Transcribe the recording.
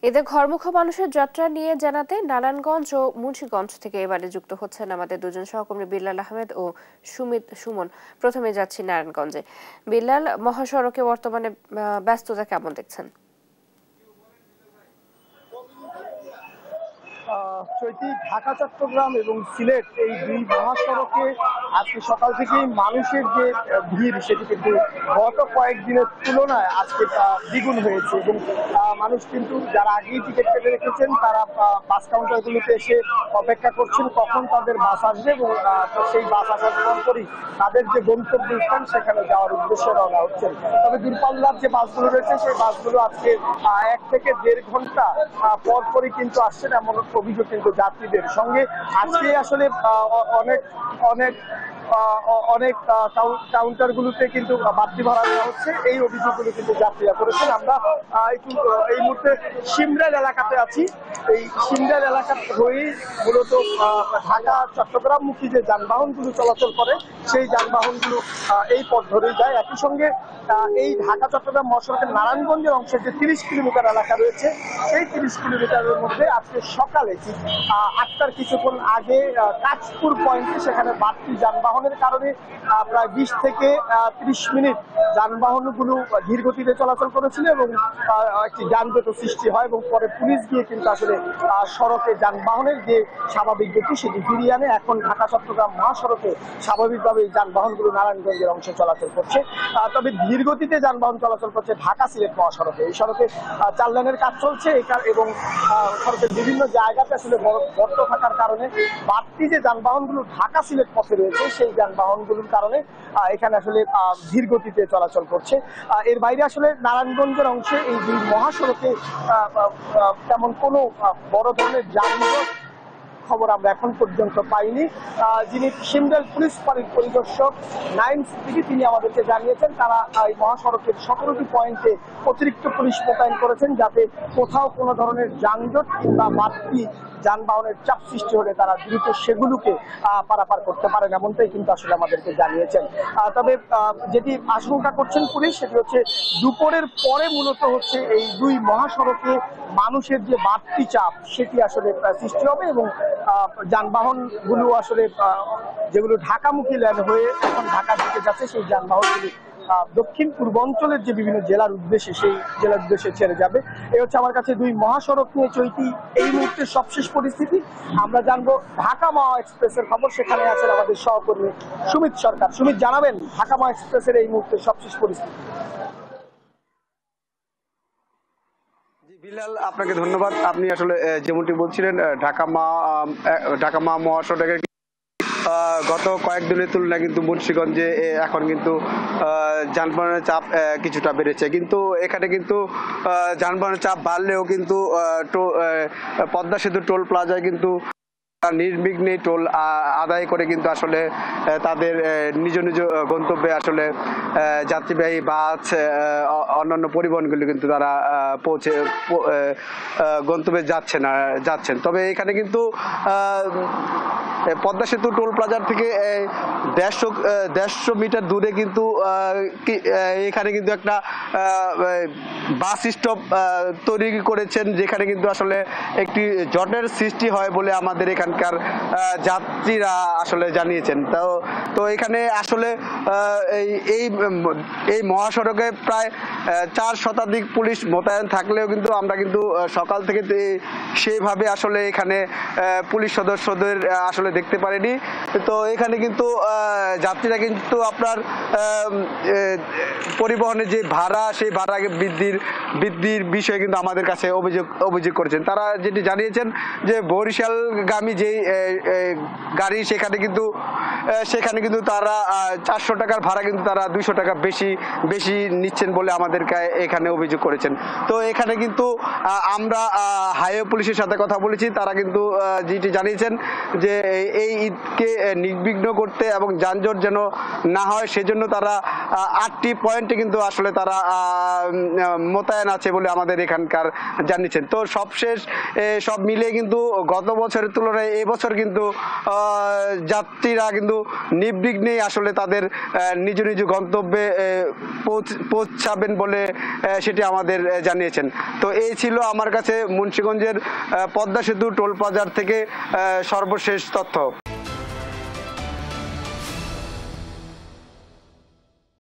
এতে ঘরমুখো মানুষের যাত্রা নিয়ে জানাতে নারায়ণগঞ্জ ও মুন্সিগঞ্জ থেকে এবারে যুক্ত হচ্ছেন আমাদের দুজন সহকর্মী বিল্লাল আহমেদ ও সুমন। প্রথমে যাচ্ছি নারায়ণগঞ্জে। বিল্লাল, মহাসড়কে বর্তমানে ব্যস্ততা কেমন দেখছেন? চৈতি ঢাকা চট্টগ্রাম এবং সিলেট এই দুই মহাসড়কে আজকে সকাল থেকেই মানুষের যে ভিড় সেটি কিন্তু গত কয়েকদিনের তুলনায় আজকে দ্বিগুণ হয়েছে এবং মানুষ কিন্তু যারা আগেই টিকিট কেটে রেখেছেন তারা বাস কাউন্টারগুলোতে এসে অপেক্ষা করছেন কখন তাদের বাস আসবে এবং সেই বাস আসার পরপরই তাদের যে গন্তব্য স্থান সেখানে যাওয়ার উদ্দেশ্যে রওনা হচ্ছেন। তবে দূরপাল্লার যে বাসগুলো রয়েছে সেই বাসগুলো আজকে 1 থেকে 1.5 ঘন্টা পরপরই কিন্তু আসছেন, এমন অভিযোগ কিন্তু যাত্রীদের সঙ্গে। আজকে আসলে অনেক অনেক অনেক কাউন্টারগুলোতে কিন্তু বাড়তি ভাড়া দেওয়া হচ্ছে, এই অভিযোগগুলো কিন্তু যাত্রীরা করেছেন। আমরা একটু এই মুহূর্তে সিমরাইল এলাকাতে আছি। এই সিমরাইল এলাকা হয়েই মূলত ঢাকা চট্টগ্রামমুখী যে যানবাহনগুলো চলাচল করে সেই যানবাহনগুলো এই পথ ধরেই যায়। একই সঙ্গে এই ঢাকা চট্টগ্রাম মহাসড়কের নারায়ণগঞ্জের অংশের যে 30 কিলোমিটার এলাকা রয়েছে সেই 30 কিলোমিটারের মধ্যে আজকে সকালে 8টার কিছুক্ষণ আগে কাঁচপুর পয়েন্টে সেখানে বাড়তি যানবাহনের কারণে প্রায় 20 থেকে 30 মিনিট যানবাহনগুলো ধীর গতিতে চলাচল করেছিল এবং একটি যানজট সৃষ্টি হয় এবং পরে পুলিশ গিয়ে কিন্তু আসলে সড়কে যানবাহনের যে স্বাভাবিক গতি সেটি ফিরিয়ে আনে। এখন ঢাকা চট্টগ্রাম মহাসড়কে স্বাভাবিকভাবে এই যানবাহনগুলো নারায়ণগঞ্জের অংশে চলাচল করছে। তবে ধীর গতিতে যানবাহন চলাচল করছে ঢাকা সিলেট মহাসড়কে। এই সড়কে 4 লেনের কাজ চলছে এবং সড়কের বিভিন্ন জায়গাতে আসলে গর্ত থাকার কারণে বাড়তি যে যানবাহনগুলো ঢাকা সিলেট পথে রয়েছে সেই যানবাহনগুলোর কারণে এখানে আসলে ধীর গতিতে চলাচল করছে। এর বাইরে আসলে নারায়ণগঞ্জের অংশে এই দুই মহাসড়কে তেমন কোনো বড় ধরনের যানজট খবর আমরা এখন পর্যন্ত পাইনি। যিনি সিমরাইল পুলিশ ফাঁড়ির পরিদর্শক নাইম সিদ্দিকী তিনি আমাদেরকে জানিয়েছেন তারা এই মহাসড়কের 17টি পয়েন্টে অতিরিক্ত পুলিশ মোতায়েন করেছেন যাতে কোথাও কোনো ধরনের যানজট কিংবা বাড়তি যানবাহনের চাপ সৃষ্টি হলে তারা দ্রুত সেগুলোকে পারাপার করতে পারেন, এমনটাই কিন্তু আসলে আমাদেরকে জানিয়েছেন। তবে যেটি আশঙ্কা করছেন পুলিশ সেটি হচ্ছে দুপুরের পরে মূলত হচ্ছে এই দুই মহাসড়কে মানুষের যে বাড়তি চাপ সেটি আসলে সৃষ্টি হবে এবং যানবাহন গুলো আসলে যেগুলো ঢাকামুখী লেন হয়ে এখন ঢাকার দিকে যাচ্ছে সেই যানবাহনগুলি দক্ষিণ পূর্বাঞ্চলের যে বিভিন্ন জেলার উদ্দেশ্যে সেই জেলার উদ্দেশ্যে ছেড়ে যাবে। এই হচ্ছে আমার কাছে দুই মহাসড়ক নিয়ে চৈতি এই মুহূর্তে সবশেষ পরিস্থিতি। আমরা জানবো ঢাকা মহা এক্সপ্রেসের খবর, সেখানে আছেন আমাদের সহকর্মী সুমিত সরকার। সুমিত, জানাবেন ঢাকা মহা এক্সপ্রেসের এই মুহূর্তে সবশেষ পরিস্থিতি। বিলাল, আপনাকে ধন্যবাদ। আপনি আসলে যেমনটি বলছিলেন ঢাকা মা মহাসড়কের গত কয়েকদিনের তুলনায় কিন্তু মুন্সিগঞ্জে এখন কিন্তু যানবাহনের চাপ কিছুটা বেড়েছে, কিন্তু এখানে কিন্তু যানবাহনের চাপ বাড়লেও কিন্তু পদ্মা সেতু টোল প্লাজায় কিন্তু নির্বিঘ্নে টোল আদায় করে কিন্তু আসলে তাদের নিজ নিজ গন্তব্যে আসলে যাত্রীবাহী বাস অন্যান্য পরিবহনগুলো কিন্তু তারা পৌঁছে গন্তব্যে যাচ্ছেন। তবে এখানে কিন্তু পদ্মা সেতু টোল প্লাজার থেকে 150 মিটার দূরে কিন্তু এখানে কিন্তু একটা বাস স্টপ তৈরি করেছেন, যেখানে কিন্তু আসলে একটি জটের সৃষ্টি হয় বলে আমাদের এখানকার যাত্রীরা আসলে জানিয়েছেন। তো এখানে আসলে এই মহাসড়কে প্রায় 4 শতাধিক পুলিশ মোতায়েন থাকলেও কিন্তু আমরা কিন্তু সকাল থেকে সেইভাবে আসলে এখানে পুলিশ সদস্যদের আসলে দেখতে পারিনি। তো এখানে কিন্তু যাত্রীরা কিন্তু আপনার পরিবহনের যে ভাড়া সেই ভাড়া বৃদ্ধির বিষয়ে কিন্তু আমাদের কাছে অভিযোগ করেছেন। তারা যেটি জানিয়েছেন যে বরিশালগামী যে গাড়ি সেখানে কিন্তু তারা 400 টাকার ভাড়া কিন্তু তারা 200 টাকা বেশি নিচ্ছেন বলে আমাদেরকে এখানে অভিযোগ করেছেন। তো এখানে কিন্তু আমরা হাইওয়ে পুলিশের সাথে কথা বলেছি, তারা কিন্তু যেটি জানিয়েছেন যে এই ঈদকে নির্বিঘ্ন করতে এবং যানজট যেন না হয় সেজন্য তারা 8টি পয়েন্টে কিন্তু আসলে তারা মোতায়েন আছে বলে আমাদের এখানকার জানিয়েছেন। তো সবশেষ সব মিলিয়ে কিন্তু গত বছরের তুলনায় এবছর কিন্তু যাত্রীরা কিন্তু নির্বিঘ্নেই আসলে তাদের নিজ নিজ গন্তব্যে পৌঁছাবেন বলে সেটি আমাদের জানিয়েছেন। তো এই ছিল আমার কাছে মুন্সিগঞ্জের পদ্মা সেতু টোল প্লাজার থেকে সর্বশেষ তথ্য।